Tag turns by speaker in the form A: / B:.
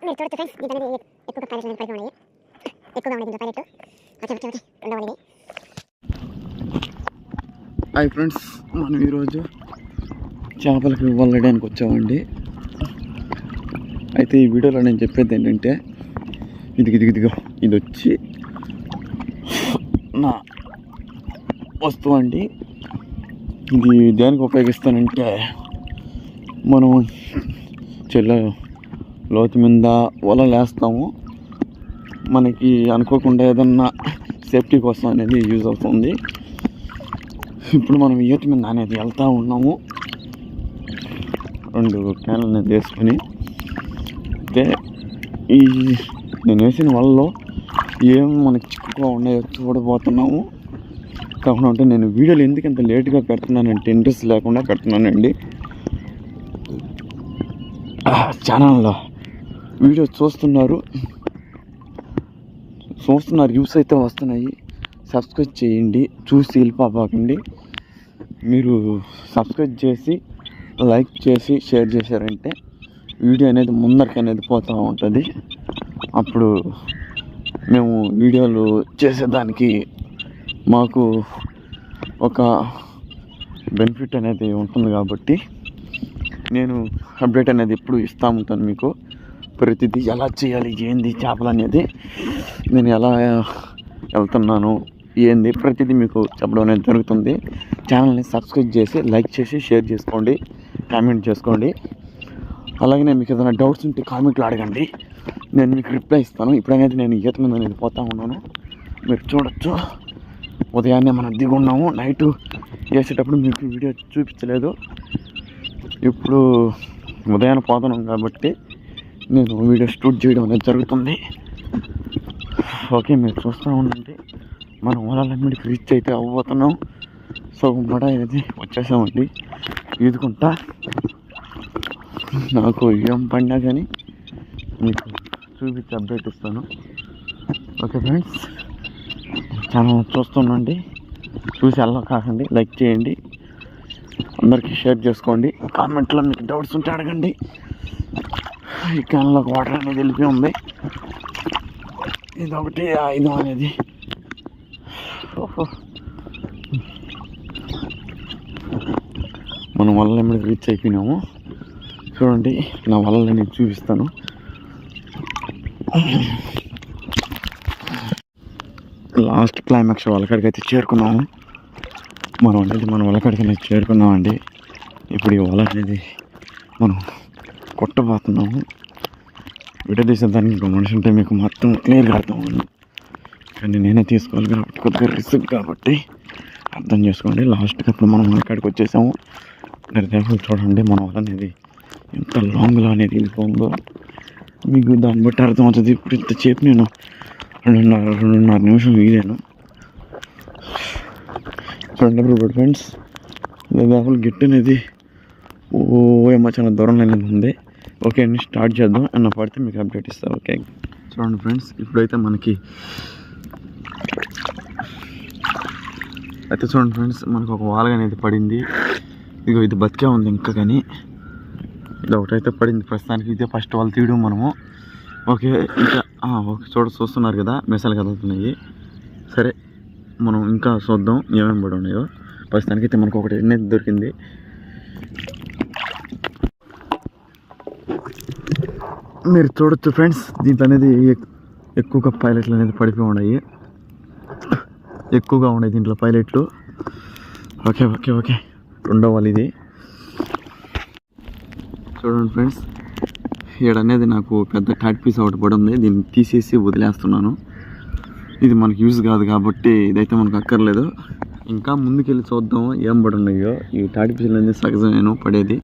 A: మీరు చూడొచ్చు ఫ్రెండ్స్, దీంట్లో అనేది ఎక్కువగా పైలెట్లు అనేది పైకి ఉన్నాయి, ఎక్కువగా ఉన్నాయి దీంట్లో పైలెట్. ఓకే రెండవది.
B: హాయ్ ఫ్రెండ్స్, మనం ఈరోజు చేపలకి వల్లడానికి వచ్చామండి. అయితే ఈ వీడియోలో నేను చెప్పేది ఏంటంటే, ఇదిగో ఇది వచ్చి నా వస్తువు అండి. ఇది దేనికి ఉపయోగిస్తానంటే, మనం లోతు మీద వలలు వేస్తాము, మనకి అనుకోకుండా ఏదన్నా సేఫ్టీ కోసం అనేది యూజ్ అవుతుంది. ఇప్పుడు మనం ఈత మీద అనేది వెళ్తూ ఉన్నాము, 2 క్యాన్లు అనేది వేసుకొని. అయితే ఈ నేను వేసిన వలలో ఏం మనకి చిక్కుగా ఉన్నాయో చూడబోతున్నాము. కాకుండా నేను వీడియోలు ఎందుకు ఇంత లేట్గా పెడుతున్నానంటే, ఇంట్రెస్ట్ లేకుండా పెడుతున్నానండి. ఛానల్లో వీడియో చూస్తున్నారు, వ్యూస్ అయితే వస్తున్నాయి. సబ్స్క్రైబ్ చేయండి, చూసి వెళ్ళిపోకండి. మీరు సబ్స్క్రైబ్ చేసి లైక్ చేసి షేర్ చేశారంటే వీడియో అనేది ముందరికి అనేది పోతూ ఉంటుంది. అప్పుడు మేము వీడియోలు చేసేదానికి మాకు ఒక బెనిఫిట్ అనేది ఉంటుంది. కాబట్టి నేను అప్డేట్ అనేది ఎప్పుడు ఇస్తూ ఉంటాను మీకు. ప్రతిదీ ఎలా చేయాలి, ఏంది చేపలు అనేది, నేను ఎలా వెళ్తున్నాను, ఏంది ప్రతిదీ మీకు చెప్పడం అనేది జరుగుతుంది. ఛానల్ని సబ్స్క్రైబ్ చేసి లైక్ చేసి షేర్ చేసుకోండి, కామెంట్ చేసుకోండి. అలాగే మీకు ఏదైనా డౌట్స్ ఉంటే కామెంట్లో అడగండి, నేను మీకు రిప్లై ఇస్తాను. ఇప్పుడనేది నేను ఈత మీద అనేది పోతూ ఉన్నాను, మీరు చూడొచ్చు. ఉదయాన్నే మనం దిగున్నాము, నైట్ వేసేటప్పుడు మీకు వీడియో చూపించలేదు. ఇప్పుడు ఉదయాన్నే పోతున్నాం కాబట్టి నేను వీడియో షూట్ చేయడం అనేది జరుగుతుంది. ఓకే, మీరు చూస్తూ ఉండండి. మనం వలలన్నిటికి రీచ్ అయితే అవ్వబోతున్నాం. సగం మడ అనేది వచ్చేసామండి ఈదుకుంటా. నాకు ఏం పడినా కానీ మీకు చూపించి అప్డేట్ ఇస్తాను. ఓకే ఫ్రెండ్స్, ఛానల్ చూస్తుండండి, చూసి అలా కాకండి, లైక్ చేయండి, అందరికీ షేర్ చేసుకోండి. కామెంట్లో మీకు డౌట్స్ ఉంటే అడగండి. ఈ క్యాన్లోకి వాటర్ అనేది వెళ్ళిపోయి ఉంది. ఇదొకటి ఆయుధం అనేది. మనం వలల మీద రీచ్ అయిపోయినాము. చూడండి, నా వలలు నేను చూపిస్తాను. లాస్ట్ క్లైమాక్స్ వలకాడికి అయితే చేరుకున్నాము. మన వలకాడికి అనేది చేరుకున్నామండి. ఇప్పుడు ఈ వల అనేది మనం కొట్టబోతున్నాము. విడదీసేదానికి ఇంకో మనిషి ఉంటే మీకు మొత్తం క్లియర్గా అర్థం అవ్వను, కానీ నేనే తీసుకోవాలి కాబట్టి కొద్దిగా రిస్క్ కాబట్టి అర్థం చేసుకోండి. లాస్ట్కి అప్పుడు మనం ఇక్కడికి వచ్చేసాము. దగ్గర చూడండి, మన వల్ల అనేది ఎంత లాంగ్లో అనేది వెళ్ళిపోయిందో మీకు దాన్ని బట్టి అర్థం అవుతుంది. ఇప్పుడు ఇంతసేపు నేను 2.5 నిమిషం వీడాను. చూడండి ఇప్పుడు ఫ్రెండ్స్, దాదాపు గిట్ అనేది ఏమో చాలా దూరంలో అనేది ఉంది. ఓకే అండి, స్టార్ట్ చేద్దాం. అన్న పడితే మీకు అప్డేట్ ఇస్తాను. ఓకే చూడండి ఫ్రెండ్స్, ఇప్పుడైతే మనకి చూడండి ఫ్రెండ్స్, మనకు ఒక వాలగ అనేది పడింది. ఇది బతికే ఉంది ఇంకా, కానీ ఇది ఒకటైతే పడింది ప్రస్తుతానికి. ఇదే ఫస్ట్ వాళ్ళు తీయడం మనము. ఓకే, ఇంకా ఓకే చూస్తున్నారు కదా, మెసాలు కదులుతున్నాయి. సరే, మనం ఇంకా చూద్దాం ఏమేమి పడి ఉన్నాయో. ప్రస్తుతానికి అయితే మనకు ఒకటి అనేది దొరికింది. మీరు చూడొచ్చు ఫ్రెండ్స్, దీంట్లో అనేది ఎక్కువగా పైలెట్లు అనేది పడిపోయి ఉన్నాయి, ఎక్కువగా ఉన్నాయి దీంట్లో పైలెట్లు. ఓకే రెండవ వాళ్ళు ఇది. చూడండి ఫ్రెండ్స్, ఈడనేది నాకు పెద్ద థర్డ్ పీస్ ఒకటి పడి ఉంది. దీన్ని తీసేసి వదిలేస్తున్నాను. ఇది మనకి యూజ్ కాదు కాబట్టి ఇదైతే మనకు అక్కర్లేదు. ఇంకా ముందుకెళ్ళి చూద్దాం ఏం పడి ఉన్నాయో. ఈ థర్డ్ పీస్ అనేది సగజమేను పడేది.